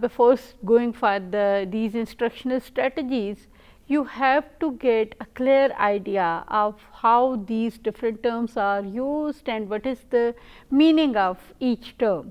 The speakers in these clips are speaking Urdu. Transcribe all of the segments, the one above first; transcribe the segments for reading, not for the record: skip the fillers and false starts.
before going for these instructional strategies, you have to get a clear idea of how these different terms are used and what is the meaning of each term.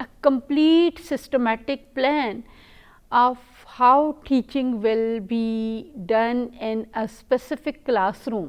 a complete systematic plan of how teaching will be done in a specific classroom।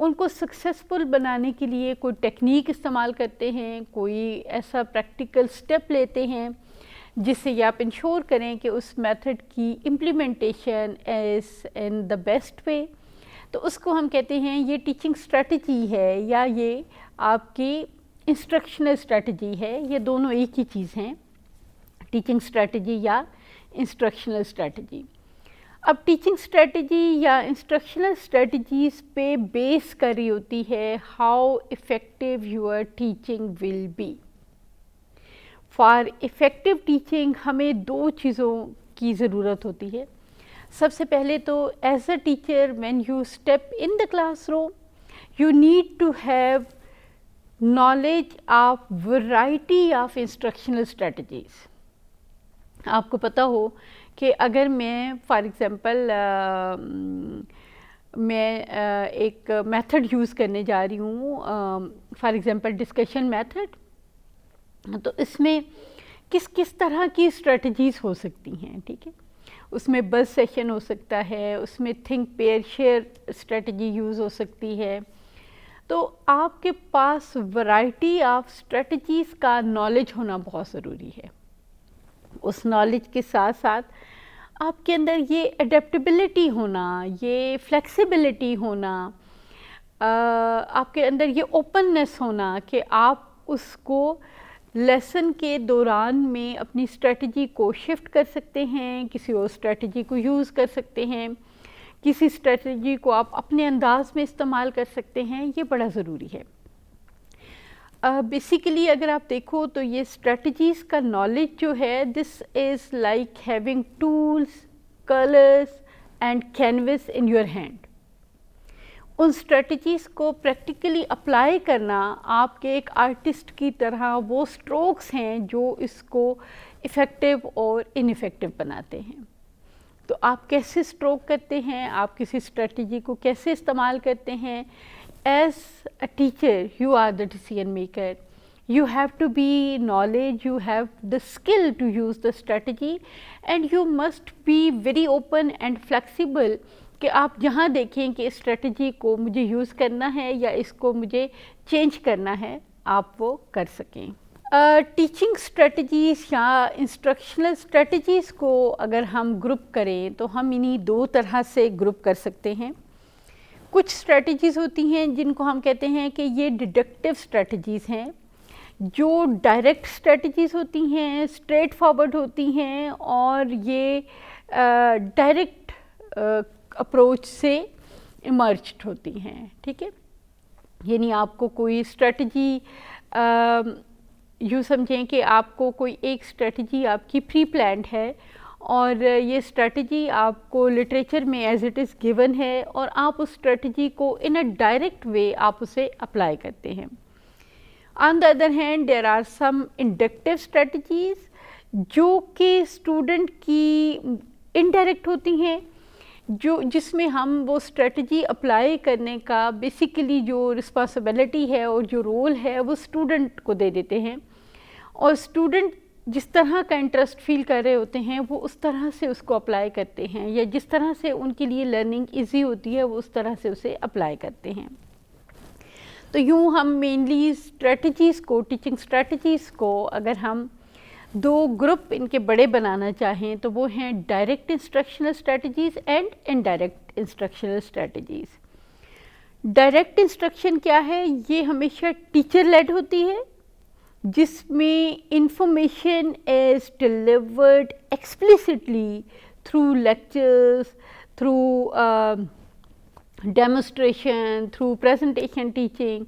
ان کو سکسیزفل بنانے کے لیے کوئی ٹیکنیک استعمال کرتے ہیں, کوئی ایسا پریکٹیکل اسٹیپ لیتے ہیں جس سے یہ آپ انشور کریں کہ اس میتھڈ کی implementation is in the best way, تو اس کو ہم کہتے ہیں یہ ٹیچنگ اسٹریٹجی ہے یا یہ آپ کی انسٹرکشنل اسٹریٹجی ہے. یہ دونوں ایک ہی چیز ہیں, ٹیچنگ اسٹریٹجی یا انسٹرکشنل اسٹریٹجی. اب ٹیچنگ اسٹریٹجی یا انسٹرکشنل اسٹریٹجیز پہ بیس کر رہی ہوتی ہے how effective your teaching will be. For effective teaching ہمیں 2 چیزوں کی ضرورت ہوتی ہے. سب سے پہلے تو as a teacher when you step in the classroom you need to have knowledge of variety of instructional strategies. آپ کو پتہ ہو کہ اگر میں فار ایگزامپل میں ایک میتھڈ یوز کرنے جا رہی ہوں, فار ایگزامپل ڈسکشن میتھڈ, تو اس میں کس کس طرح کی اسٹریٹجیز ہو سکتی ہیں. ٹھیک ہے, اس میں بز سیشن ہو سکتا ہے, اس میں think pair share strategy use ہو سکتی ہے. تو آپ کے پاس ورائٹی آف اسٹریٹجیز کا نالج ہونا بہت ضروری ہے. اس نالج کے ساتھ ساتھ آپ کے اندر یہ اڈیپٹیبلٹی ہونا, یہ فلیکسیبلٹی ہونا, آپ کے اندر یہ اوپننیس ہونا کہ آپ اس کو لیسن کے دوران میں اپنی اسٹریٹجی کو شفٹ کر سکتے ہیں, کسی اور اسٹریٹجی کو یوز کر سکتے ہیں, کسی اسٹریٹجی کو آپ اپنے انداز میں استعمال کر سکتے ہیں. یہ بڑا ضروری ہے. بیسیکلی اگر آپ دیکھو تو یہ اسٹریٹجیز کا نالج جو ہے this is like having tools, colours and canvas in your hand. ان اسٹریٹجیز کو پریکٹیکلی اپلائی کرنا آپ کے ایک آرٹسٹ کی طرح وہ اسٹروکس ہیں جو اس کو افیکٹو اور ان افیکٹو بناتے ہیں. تو آپ کیسے اسٹروک کرتے ہیں, آپ کسی اسٹریٹجی کو کیسے استعمال کرتے ہیں, as a teacher you are the decision maker. You have to be knowledge, you have the skill to use the strategy and you must be very open and flexible کہ آپ جہاں دیکھیں کہ اسٹریٹجی کو مجھے یوز کرنا ہے یا اس کو مجھے چینج کرنا ہے آپ وہ کر سکیں. ٹیچنگ اسٹریٹجیز یا انسٹرکشنل اسٹریٹجیز کو اگر ہم گروپ کریں تو ہم انہی 2 طرح سے گروپ کر سکتے ہیں. کچھ اسٹریٹجیز ہوتی ہیں جن کو ہم کہتے ہیں کہ یہ ڈیڈکٹیو اسٹریٹجیز ہیں, جو ڈائریکٹ اسٹریٹجیز ہوتی ہیں, اسٹریٹ فارورڈ ہوتی ہیں اور یہ ڈائریکٹ اپروچ سے ایمرجڈ ہوتی ہیں. ٹھیک ہے, یعنی آپ کو کوئی اسٹریٹجی یوں سمجھیں کہ آپ کو کوئی ایک اسٹریٹجی آپ کی پری پلانڈ ہے اور یہ اسٹریٹجی آپ کو لٹریچر میں ایز اٹ از گیون ہے اور آپ اس اسٹریٹجی کو ان اے ڈائریکٹ وے آپ اسے اپلائی کرتے ہیں. On the other hand, there are some inductive strategies جو کہ اسٹوڈنٹ کی انڈائریکٹ ہوتی ہیں, جس میں ہم وہ اسٹریٹجی اپلائی کرنے کا بیسیکلی جو رسپانسبلٹی ہے اور جو رول ہے وہ اسٹوڈنٹ کو دے دیتے ہیں, اور اسٹوڈنٹ جس طرح کا انٹرسٹ فیل کر رہے ہوتے ہیں وہ اس طرح سے اس کو اپلائی کرتے ہیں, یا جس طرح سے ان کے لیے لرننگ ایزی ہوتی ہے وہ اس طرح سے اسے اپلائی کرتے ہیں. تو یوں ہم مینلی اسٹریٹجیز کو, ٹیچنگ اسٹریٹجیز کو اگر ہم 2 گروپ ان کے بڑے بنانا چاہیں تو وہ ہیں direct instructional strategies and indirect instructional strategies. Direct instruction کیا ہے؟ یہ ہمیشہ ٹیچر لیڈ ہوتی ہے جس میں information is delivered explicitly through lectures, through demonstration, through presentation teaching.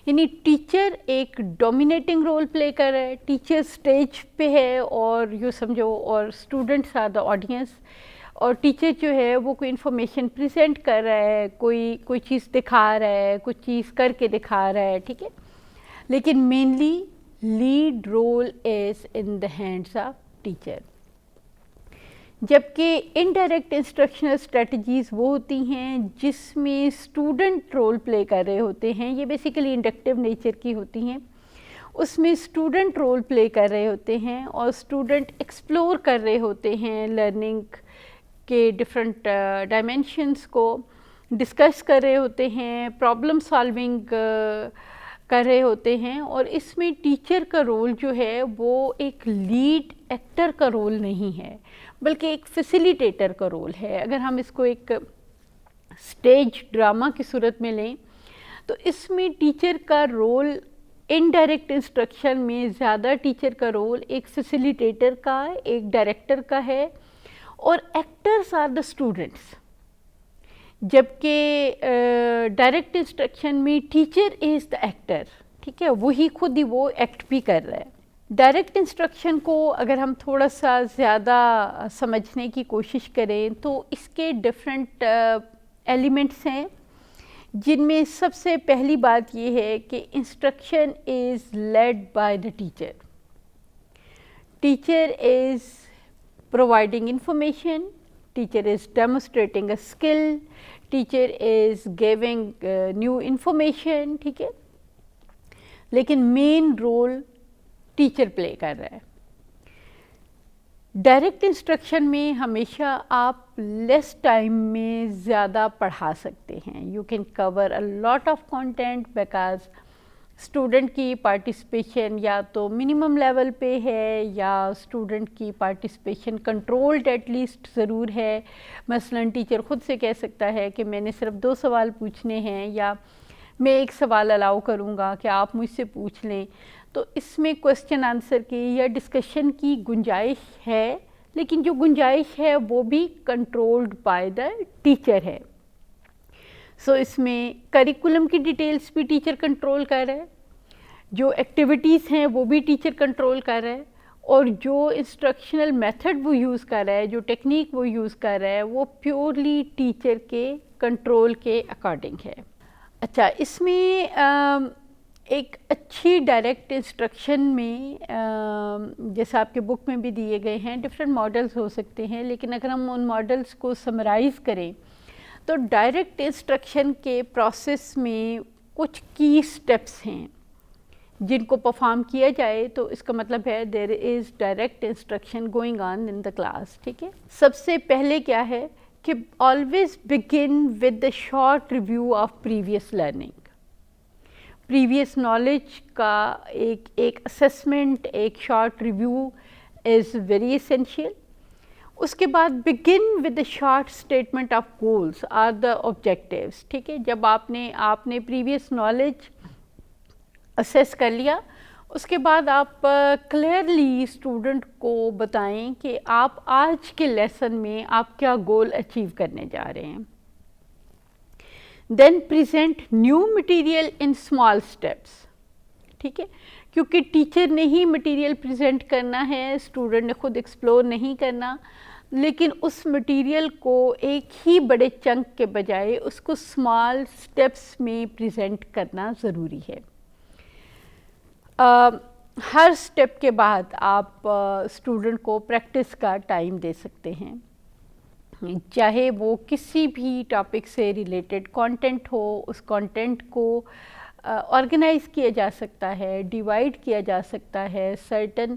یعنی ٹیچر ایک ڈومینیٹنگ رول پلے کر رہا ہے, ٹیچر اسٹیج پہ ہے اور یوں سمجھو اور اسٹوڈنٹس آر دا آڈینس, اور ٹیچر جو ہے وہ کوئی انفارمیشن پریزنٹ کر رہا ہے, کوئی چیز دکھا رہا ہے, کچھ چیز کر کے دکھا رہا ہے. ٹھیک ہے, لیکن mainly lead role is in the hands of teacher. جبکہ انڈائریکٹ انسٹرکشنل اسٹریٹجیز وہ ہوتی ہیں جس میں اسٹوڈنٹ رول پلے کر رہے ہوتے ہیں, یہ بیسیکلی انڈکٹیو نیچر کی ہوتی ہیں. اس میں اسٹوڈنٹ رول پلے کر رہے ہوتے ہیں اور اسٹوڈنٹ ایکسپلور کر رہے ہوتے ہیں لرننگ کے ڈفرینٹ ڈائمینشنس کو, ڈسکس کر رہے ہوتے ہیں، پرابلم سالونگ کر رہے ہوتے ہیں، اور اس میں ٹیچر کا رول جو ہے وہ ایک لیڈ ایکٹر کا رول نہیں ہے بلکہ ایک فیسیلیٹیٹر کا رول ہے۔ اگر ہم اس کو ایک اسٹیج ڈرامہ کی صورت میں لیں تو اس میں ٹیچر کا رول انڈائریکٹ انسٹرکشن میں زیادہ ٹیچر کا رول ایک فیسیلیٹیٹر کا، ایک ڈائریکٹر کا ہے، اور ایکٹرز آر دا اسٹوڈنٹس، جبکہ ڈائریکٹ انسٹرکشن میں ٹیچر از دا ایکٹر، ٹھیک ہے، وہی خود ہی وہ ایکٹ بھی کر رہا ہے۔ ڈائریکٹ انسٹرکشن کو اگر ہم تھوڑا سا زیادہ سمجھنے کی کوشش کریں تو اس کے ڈفرینٹ ایلیمنٹس ہیں، جن میں سب سے پہلی بات یہ ہے کہ instruction is led by the teacher. Teacher is providing information, teacher is demonstrating a skill, teacher is giving new information، ٹھیک ہے، لیکن مین رول ٹیچر پلے کر رہا ہے۔ ڈائریکٹ انسٹرکشن میں ہمیشہ آپ لیس ٹائم میں زیادہ پڑھا سکتے ہیں، you can cover a lot of content because student کی پارٹیسپیشن یا تو منیمم لیول پہ ہے یا اسٹوڈنٹ کی پارٹیسپیشن کنٹرولڈ ایٹ لیسٹ ضرور ہے۔ مثلاً ٹیچر خود سے کہہ سکتا ہے کہ میں نے صرف 2 سوال پوچھنے ہیں، یا میں 1 سوال الاؤ کروں گا کہ آپ مجھ سے پوچھ لیں، تو اس میں کوسچن آنسر کی یا ڈسکشن کی گنجائش ہے، لیکن جو گنجائش ہے وہ بھی کنٹرولڈ بائی دا ٹیچر ہے۔ سو اس میں کریکولم کی ڈیٹیلز بھی ٹیچر کنٹرول کر رہا ہے، جو ایکٹیویٹیز ہیں وہ بھی ٹیچر کنٹرول کر رہا ہے، اور جو انسٹرکشنل میتھڈ وہ یوز کر رہا ہے، جو ٹیکنیک وہ یوز کر رہا ہے، وہ پیورلی ٹیچر کے کنٹرول کے اکارڈنگ ہے۔ اچھا، اس میں ایک اچھی ڈائریکٹ انسٹرکشن میں جیسا آپ کے بک میں بھی دیے گئے ہیں ڈفرینٹ ماڈلز ہو سکتے ہیں، لیکن اگر ہم ان ماڈلز کو سمرائز کریں تو ڈائریکٹ انسٹرکشن کے پروسیس میں کچھ کی اسٹیپس ہیں جن کو پرفارم کیا جائے تو اس کا مطلب ہے there is direct instruction going on in the class, ٹھیک ہے۔ سب سے پہلے کیا ہے کہ always begin with the short review of previous learning, previous knowledge کا ایک اسیسمنٹ، ایک short review is very essential. اس کے بعد begin with the short statement of goals or the objectives, ٹھیک ہے۔ جب آپ نے پریویس نالج اسیس کر لیا، اس کے بعد آپ کلیئرلی اسٹوڈنٹ کو بتائیں کہ آپ آج کے لیسن میں آپ کیا گول اچیو کرنے جا رہے ہیں۔ Then present new material in small steps, ٹھیک ہے، کیونکہ ٹیچر نے ہی مٹیریل پریزنٹ کرنا ہے، اسٹوڈنٹ نے خود ایکسپلور نہیں کرنا، لیکن اس مٹیریل کو ایک ہی بڑے چنک کے بجائے اس کو اسمال اسٹیپس میں پریزنٹ کرنا ضروری ہے۔ ہر اسٹیپ کے بعد آپ اسٹوڈنٹ کو پریکٹس کا ٹائم دے سکتے ہیں، چاہے وہ کسی بھی ٹاپک سے ریلیٹڈ کانٹینٹ ہو، اس کانٹینٹ کو آرگنائز کیا جا سکتا ہے، ڈیوائڈ کیا جا سکتا ہے سرٹن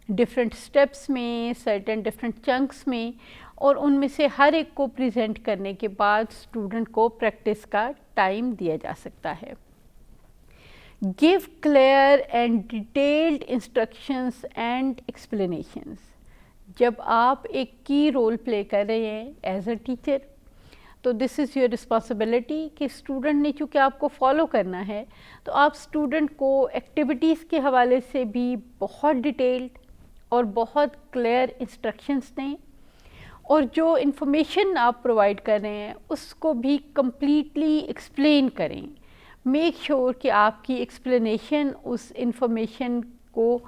ڈفرینٹ اسٹیپس میں، سرٹن ڈفرینٹ چنکس میں، اور ان میں سے ہر ایک کو پریزنٹ کرنے کے بعد اسٹوڈنٹ کو پریکٹس کا ٹائم دیا جا سکتا ہے۔ Give clear and detailed instructions and explanations۔ جب آپ ایک کی رول پلے کر رہے ہیں ایز اے ٹیچر تو دس از یور رسپانسبلٹی کہ اسٹوڈنٹ نے چونکہ آپ کو فالو کرنا ہے تو آپ اسٹوڈنٹ کو ایکٹیویٹیز کے حوالے سے بھی بہت ڈیٹیلڈ اور بہت کلیئر انسٹرکشنس دیں، اور جو انفارمیشن آپ پرووائڈ کر رہے ہیں اس کو بھی کمپلیٹلی ایکسپلین کریں۔ میک شیور کہ آپ کی ایکسپلینیشن اس انفارمیشن کو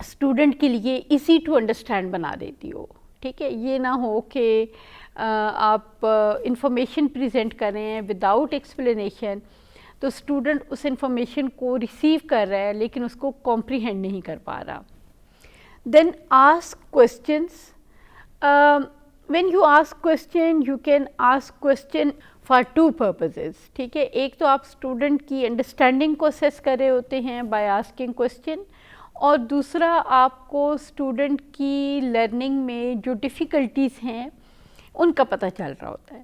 اسٹوڈنٹ کے لیے ایزی ٹو انڈرسٹینڈ بنا دیتی ہو، ٹھیک ہے۔ یہ نہ ہو کہ آپ انفارمیشن پریزنٹ کر رہے ہیں وداؤٹ ایکسپلینیشن تو اسٹوڈنٹ اس انفارمیشن کو ریسیو کر رہا ہے لیکن اس کو کمپریہینڈ نہیں کر پا رہا۔ Then ask questions. When you ask question you can ask question for 2 purposes، ٹھیک ہے۔ ایک تو آپ اسٹوڈنٹ کی انڈرسٹینڈنگ کو اسیس کر رہے ہوتے ہیں بائی آسکنگ کوسچن، اور دوسرا آپ کو اسٹوڈنٹ کی لرننگ میں جو ڈیفیکلٹیز ہیں ان کا پتہ چل رہا ہوتا ہے۔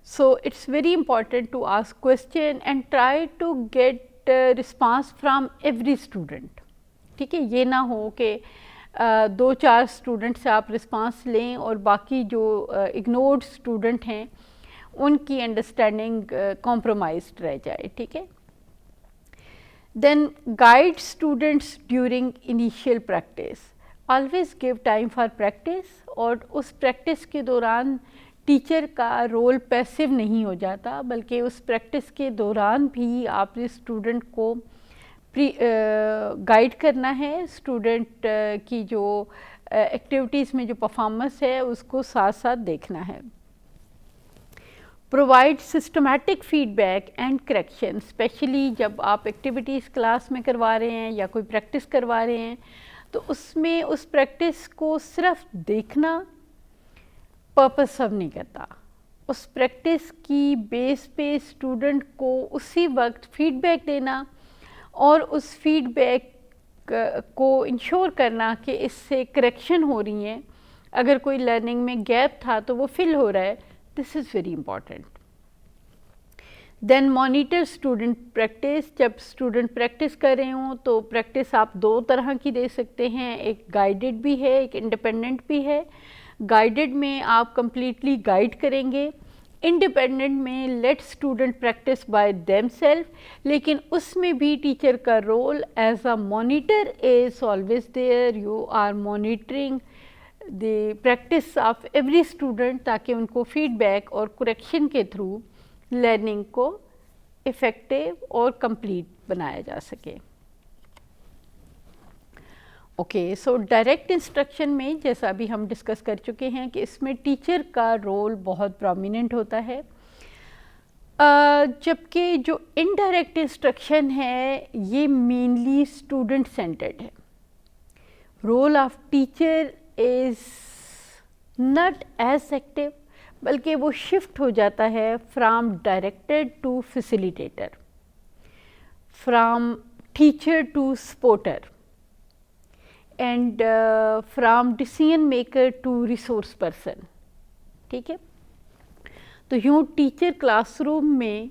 So it's very important to ask question and try to get response from every student. ٹھیک ہے, یہ نہ ہو کہ دو چار اسٹوڈنٹ سے آپ رسپانس لیں اور باقی جو اگنورڈ اسٹوڈنٹ ہیں ان کی انڈرسٹینڈنگ کمپرومائزڈ رہ جائے. ٹھیک ہے. Then guide students during initial practice. Always give time for practice, اور اس پریکٹس کے دوران ٹیچر کا رول پیسو نہیں ہو جاتا, بلکہ اس پریکٹس کے دوران بھی آپ نے اسٹوڈنٹ کو گائیڈ کرنا ہے, اسٹوڈنٹ کی جو ایکٹیویٹیز میں جو پرفارمنس ہے اس کو ساتھ ساتھ دیکھنا ہے. Provide systematic feedback and correction. Especially جب آپ ایکٹیویٹیز کلاس میں کروا رہے ہیں یا کوئی پریکٹس کروا رہے ہیں تو اس میں اس پریکٹس کو صرف دیکھنا پرپز سرو نہیں کرتا. اس پریکٹس کی بیس پہ اسٹوڈنٹ کو اسی وقت فیڈ بیک دینا اور اس فیڈ بیک کو انشور کرنا کہ اس سے کریکشن ہو رہی ہیں, اگر کوئی لرننگ میں گیپ تھا تو وہ فل ہو رہا ہے. This is very important. Then monitor student practice. جب اسٹوڈنٹ پریکٹس کر رہے ہوں تو پریکٹس آپ دو طرح کی دے سکتے ہیں, ایک گائیڈڈ بھی ہے, ایک انڈیپینڈنٹ بھی ہے. گائیڈڈ میں آپ کمپلیٹلی گائیڈ کریں گے, انڈیپینڈنٹ میں let student practice by themself, لیکن اس میں بھی ٹیچر کا role as a monitor is always there. You are monitoring the practice of every student تاکہ ان کو فیڈ بیک اور کریکشن کے تھرو لرننگ کو افیکٹو اور کمپلیٹ بنایا جا سکے. اوکے, سو ڈائریکٹ انسٹرکشن میں جیسا ابھی ہم ڈسکس کر چکے ہیں کہ اس میں ٹیچر کا رول بہت پرومیننٹ ہوتا ہے, جبکہ جو انڈائریکٹ انسٹرکشن ہے یہ مینلی اسٹوڈنٹ سینٹرڈ ہے. Role of teacher is not as active, بلکہ وہ شفٹ ہو جاتا ہے from director to facilitator, from teacher to supporter, and from decision maker to resource person. ٹھیک ہے. تو یوں ٹیچر کلاس روم میں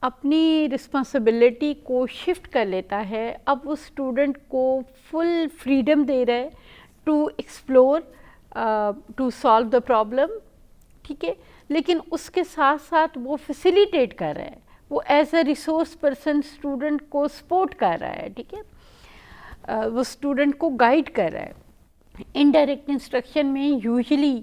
اپنی رسپانسبلٹی کو شفٹ کر لیتا ہے. اب وہ اسٹوڈنٹ کو فل فریڈم دے رہا ہے to explore, to solve the problem. ٹھیک ہے. لیکن اس کے ساتھ ساتھ وہ فیسیلیٹیٹ کر رہا ہے, وہ as a resource person student کو سپورٹ کر رہا ہے. ٹھیک ہے. وہ اسٹوڈنٹ کو گائیڈ کر رہا ہے. انڈائریکٹ انسٹرکشن میں یوزلی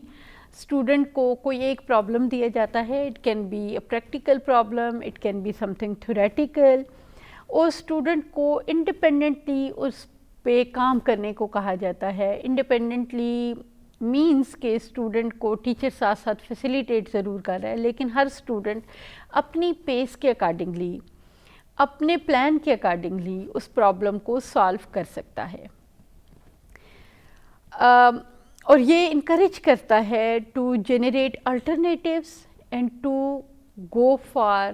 اسٹوڈنٹ کو کوئی ایک پرابلم دیا جاتا ہے, it can be a practical problem, it can be something theoretical, اور اسٹوڈنٹ کو انڈیپینڈنٹلی اس پہ کام کرنے کو کہا جاتا ہے. انڈیپینڈنٹلی مینس کہ اسٹوڈنٹ کو ٹیچر ساتھ ساتھ فیسیلیٹیٹ ضرور کر رہا ہے, لیکن ہر اسٹوڈنٹ اپنی پیس کے اکارڈنگلی, اپنے پلان کے اکارڈنگلی اس پرابلم کو سالو کر سکتا ہے. اور یہ انکریج کرتا ہے to generate alternatives and to go for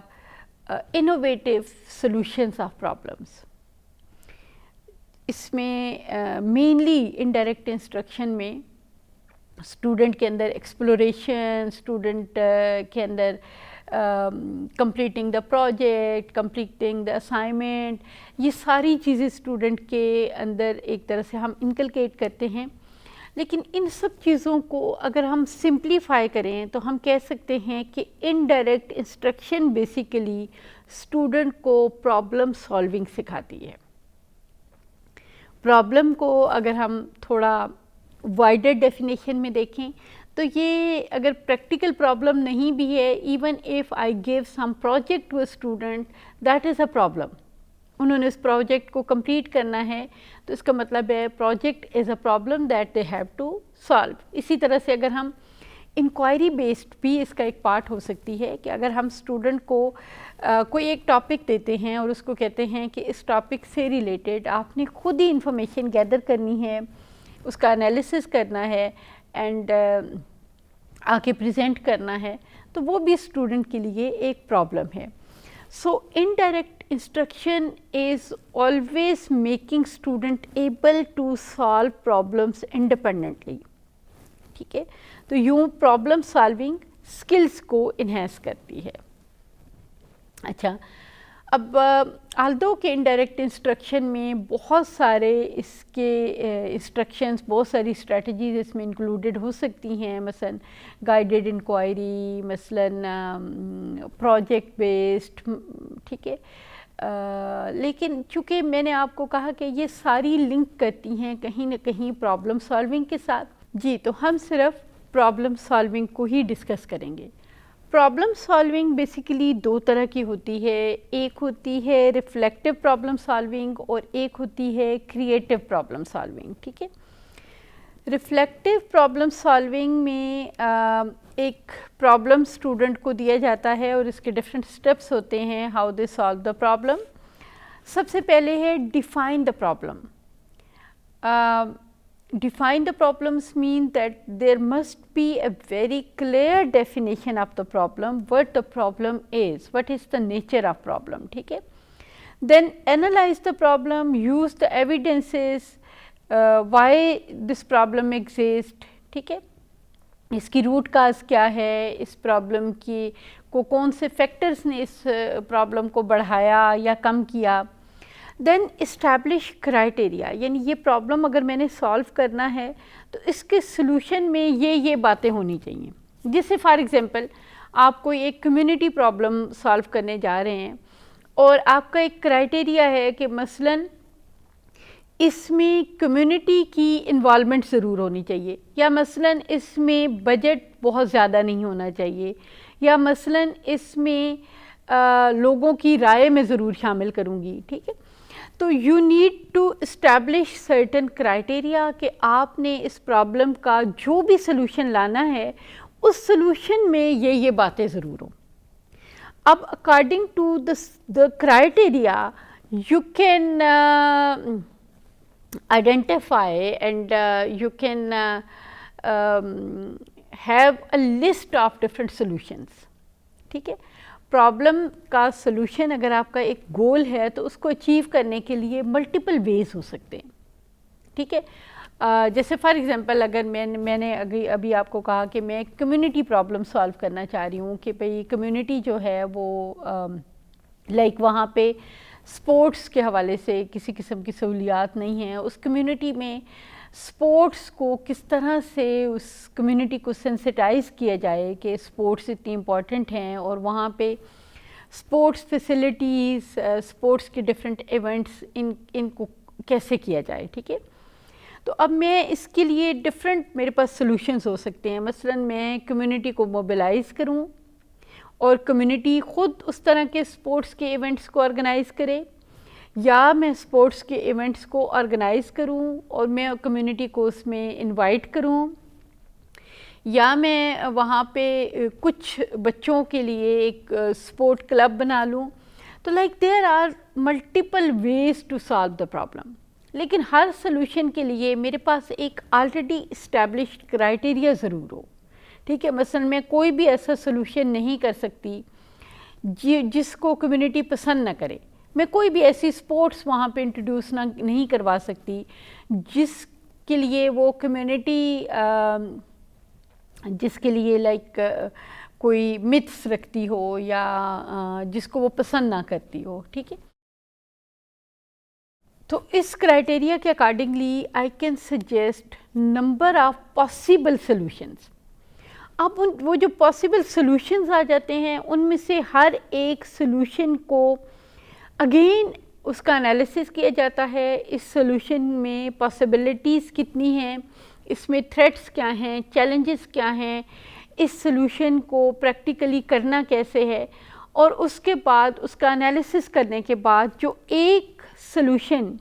innovative solutions of problems. اس میں مینلی انڈائریکٹ انسٹرکشن میں اسٹوڈنٹ کے اندر ایکسپلوریشن, اسٹوڈنٹ کے اندر completing the project, completing the assignment, یہ ساری چیزیں اسٹوڈنٹ کے اندر ایک طرح سے ہم انکلکیٹ کرتے ہیں. لیکن ان سب چیزوں کو اگر ہم سمپلیفائی کریں تو ہم کہہ سکتے ہیں کہ انڈائریکٹ انسٹرکشن بیسیکلی اسٹوڈنٹ کو پرابلم سالونگ سکھاتی ہے. پرابلم کو اگر ہم تھوڑا وائڈر ڈیفینیشن میں دیکھیں تو یہ اگر پریکٹیکل پرابلم نہیں بھی ہے, even if I give some project to a student, that is a problem. انہوں نے اس پروجیکٹ کو کمپلیٹ کرنا ہے تو اس کا مطلب ہے project is a problem that they have to solve. اسی طرح سے اگر ہم انکوائری بیسڈ بھی اس کا ایک پارٹ ہو سکتی ہے کہ اگر ہم اسٹوڈنٹ کو کوئی ایک ٹاپک دیتے ہیں اور اس کو کہتے ہیں کہ اس ٹاپک سے ریلیٹڈ آپ نے خود ہی انفارمیشن گیدر کرنی ہے, اس کا انالیسس کرنا ہے اینڈ آ کے پریزنٹ کرنا ہے, تو وہ بھی اسٹوڈنٹ کے لیے ایک پرابلم ہے. So indirect instruction is always making student able to solve problems independently. ٹھیک ہے. تو یوں پرابلم سالونگ اسکلس کو انہینس کرتی ہے. اچھا، اب آلدو کہ انڈائریکٹ انسٹرکشن میں بہت سارے اس کے انسٹرکشنس، بہت ساری اسٹریٹجیز اس میں انکلوڈیڈ ہو سکتی ہیں، مثلاً گائیڈڈ انکوائری، مثلاً پروجیکٹ بیسڈ، ٹھیک ہے. لیکن چونکہ میں نے آپ کو کہا کہ یہ ساری لنک کرتی ہیں کہیں نہ کہیں پرابلم سالونگ کے ساتھ. جی، تو ہم صرف پرابلم سالونگ کو ہی ڈسکس کریں گے. پرابلم سالونگ بیسیکلی دو طرح کی ہوتی ہے، ایک ہوتی ہے ریفلیکٹیو پرابلم سالونگ اور ایک ہوتی ہے کریٹیو پرابلم سالونگ. ٹھیک ہے، ریفلیکٹیو پرابلم سالونگ میں ایک پرابلم اسٹوڈنٹ کو دیا جاتا ہے اور اس کے ڈفرینٹ اسٹیپس ہوتے ہیں how they solve the problem. سب سے پہلے ہے define the problem. Define the problems mean that there must be a very clear definition of the problem, what the problem is, what is the nature of problem. ٹھیک ہے. Then analyze the problem, use the evidences, why this problem exists. ٹھیک ہے، اس کی روٹ کاز کیا ہے، اس پرابلم کی کو کون سے فیکٹرز نے اس پرابلم کو بڑھایا یا کم کیا. دین اسٹیبلش کرائٹیریا، یعنی یہ پرابلم اگر میں نے سالو کرنا ہے تو اس کے سلوشن میں یہ باتیں ہونی چاہیے. جیسے فار ایگزامپل آپ کوئی ایک کمیونٹی پرابلم سالو کرنے جا رہے ہیں اور آپ کا ایک کرائٹیریا ہے کہ مثلاً اس میں کمیونٹی کی انوالومنٹ ضرور ہونی چاہیے، یا مثلاً اس میں بجٹ بہت زیادہ نہیں ہونا چاہیے، یا مثلاً اس میں لوگوں کی رائے میں ضرور شامل کروں گی. ٹھیک ہے، تو you need to establish certain criteria کہ آپ نے اس پرابلم کا جو بھی سلوشن لانا ہے اس سلوشن میں یہ باتیں ضرور ہوں. اب according to the criteria you can identify and you can have a list of different solutions. ٹھیک ہے، پرابلم کا سلوشن اگر آپ کا ایک گول ہے تو اس کو اچیو کرنے کے لیے ملٹیپل ویز ہو سکتے ہیں. ٹھیک ہے، جیسے فار ایگزامپل اگر میں نے ابھی آپ کو کہا کہ میں کمیونٹی پرابلم سالو کرنا چاہ رہی ہوں کہ بھئی کمیونٹی جو ہے وہ لائک وہاں پہ اسپورٹس کے حوالے سے کسی قسم کی سہولیات نہیں ہیں، اس کمیونٹی میں اسپورٹس کو کس طرح سے اس کمیونٹی کو سینسٹائز کیا جائے کہ اسپورٹس اتنی امپورٹنٹ ہیں، اور وہاں پہ اسپورٹس فیسلٹیز، اسپورٹس کے ڈفرینٹ ایونٹس ان کو کیسے کیا جائے. ٹھیک ہے، تو اب میں اس کے لیے ڈفرینٹ میرے پاس سلوشنز ہو سکتے ہیں. مثلاً میں کمیونٹی کو موبلائز کروں اور کمیونٹی خود اس طرح کے اسپورٹس کے ایونٹس کو آرگنائز کرے، یا میں اسپورٹس کے ایونٹس کو آرگنائز کروں اور میں کمیونٹی کو اس میں انوائٹ کروں، یا میں وہاں پہ کچھ بچوں کے لیے ایک اسپورٹ کلب بنا لوں. تو like there are multiple ways to solve the problem. لیکن ہر سلوشن کے لیے میرے پاس ایک آلریڈی اسٹیبلشڈ کرائٹیریا ضرور ہو. ٹھیک ہے، مثلاً میں کوئی بھی ایسا سلوشن نہیں کر سکتی جس کو کمیونٹی پسند نہ کرے. میں کوئی بھی ایسی اسپورٹس وہاں پہ انٹروڈیوس نہیں کروا سکتی جس کے لیے وہ کمیونٹی جس کے لیے لائک کوئی متس رکھتی ہو یا جس کو وہ پسند نہ کرتی ہو. ٹھیک ہے، تو اس کرائٹیریا کے accordingly I can suggest number of possible solutions. اب وہ جو پاسبل سلوشنز آ جاتے ہیں ان میں سے ہر ایک سلوشن کو اگین اس کا انالیسس کیا جاتا ہے. اس سلوشن میں پاسبلٹیز کتنی ہیں، اس میں تھریٹس کیا ہیں، چیلنجز کیا ہیں، اس سلوشن کو پریکٹیکلی کرنا کیسے ہے، اور اس کے بعد اس کا انالیسس کرنے کے بعد جو ایک سلوشن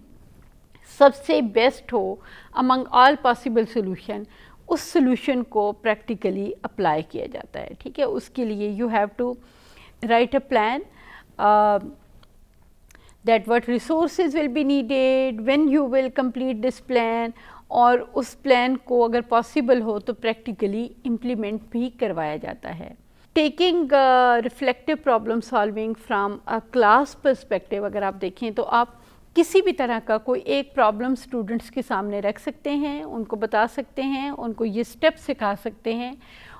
سب سے بیسٹ ہو امنگ آل پاسبل سلوشن، اس سلوشن کو پریکٹیکلی اپلائی کیا جاتا ہے. ٹھیک ہے، اس کے لیے you have to write a plan that what resources will be needed, when you will complete this plan, اور اس پلان کو اگر پاسبل ہو تو پریکٹیکلی امپلیمنٹ بھی کروایا جاتا ہے. Taking reflective problem solving from a class perspective, اگر آپ دیکھیں تو آپ کسی بھی طرح کا کوئی ایک پرابلم اسٹوڈنٹس کے سامنے رکھ سکتے ہیں، ان کو بتا سکتے ہیں، ان کو یہ اسٹیپ سکھا سکتے ہیں،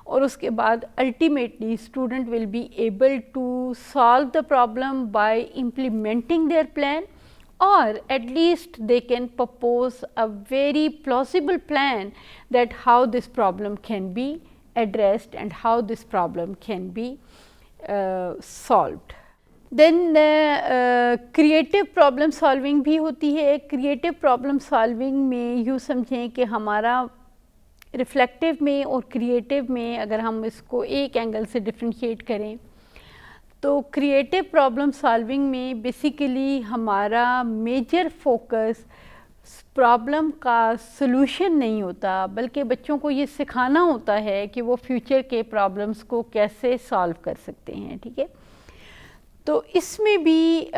اور اس کے بعد ultimately student will be able to solve the problem by implementing their plan, or at least they can propose a very plausible plan that how this problem can be addressed and how this problem can be solved. Then creative problem solving بھی ہوتی ہے. کریٹیو پرابلم سالونگ میں یوں سمجھیں کہ ہمارا ریفلیکٹیو میں اور کریٹیو میں اگر ہم اس کو ایک اینگل سے ڈفرینشیٹ کریں تو کریٹیو پرابلم سالونگ میں بیسیکلی ہمارا میجر فوکس پرابلم کا سلوشن نہیں ہوتا بلکہ بچوں کو یہ سکھانا ہوتا ہے کہ وہ فیوچر کے پرابلمس کو کیسے سالو کر سکتے ہیں. ٹھیک ہے, تو اس میں بھی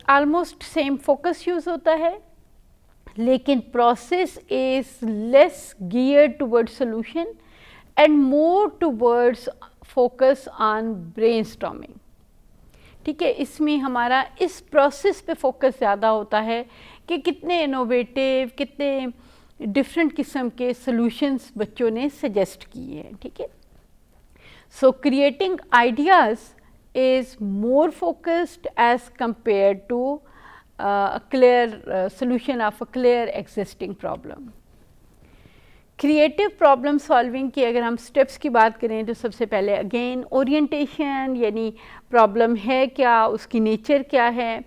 آلموسٹ سیم فوکس یوز ہوتا ہے لیکن process is less geared toward solution and more towards focus on brainstorming. ٹھیک ہے, اس میں ہمارا اس پروسیس پہ فوکس زیادہ ہوتا ہے کہ کتنے انوویٹیو, کتنے ڈفرینٹ قسم کے سلوشنس بچوں نے سجیسٹ کیے ہیں. ٹھیک ہے, so creating ideas is more focused as compared to a clear solution of a clear existing problem. Creative problem solving کی اگر ہم اسٹیپس کی بات کریں تو سب سے پہلے اگین اورینٹیشن, یعنی پرابلم ہے کیا, اس کی نیچر کیا ہے.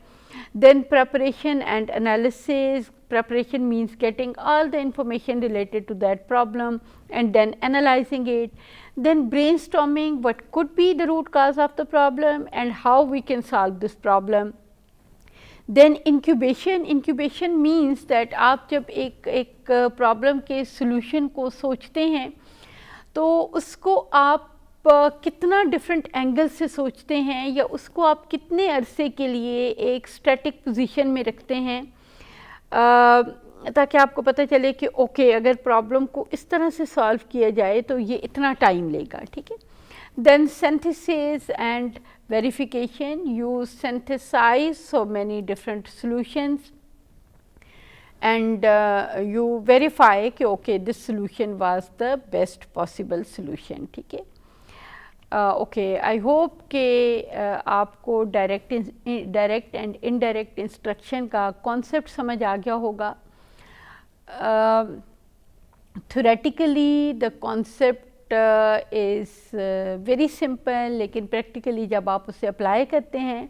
Then preparation and analysis. Preparation means getting all the information related to that problem and then analyzing it. Then brainstorming what could be the root cause of the problem and how we can solve this problem. Then incubation. Incubation means that آپ جب ایک problem کے solution کو سوچتے ہیں تو اس کو آپ کتنا ڈفرینٹ اینگل سے سوچتے ہیں یا اس کو آپ کتنے عرصے کے لیے ایک اسٹیٹک پوزیشن میں رکھتے ہیں تاکہ آپ کو پتہ چلے کہ اوکے اگر پرابلم کو اس طرح سے سالو کیا جائے تو یہ اتنا ٹائم لے گا. ٹھیک ہے, then synthesis and verification. You synthesize so many different solutions and you verify کہ okay this solution was the best possible solution. ٹھیک ہے, اوکے, آئی ہوپ کہ آپ کو ڈائریکٹ اینڈ انڈائریکٹ انسٹرکشن کا کانسیپٹ سمجھ آ گیا ہوگا. Theoretically the concept is very simple, لیکن پریکٹیکلی جب آپ اسے اپلائی کرتے ہیں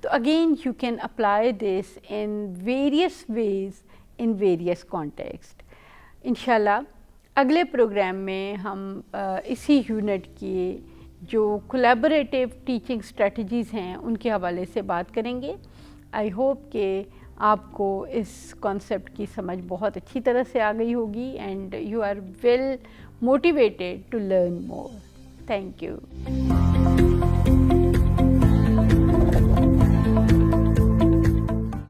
تو again you can apply this in various ways in various context. انشاءاللہ اگلے پروگرام میں ہم اسی یونٹ کی جو کولیبریٹیو ٹیچنگ اسٹریٹجیز ہیں ان کے حوالے سے بات کریں گے. آئی ہوپ کہ آپ کو اس کانسیپٹ کی سمجھ بہت اچھی طرح سے آ گئی ہوگی and you are well motivated to learn more. Thank you.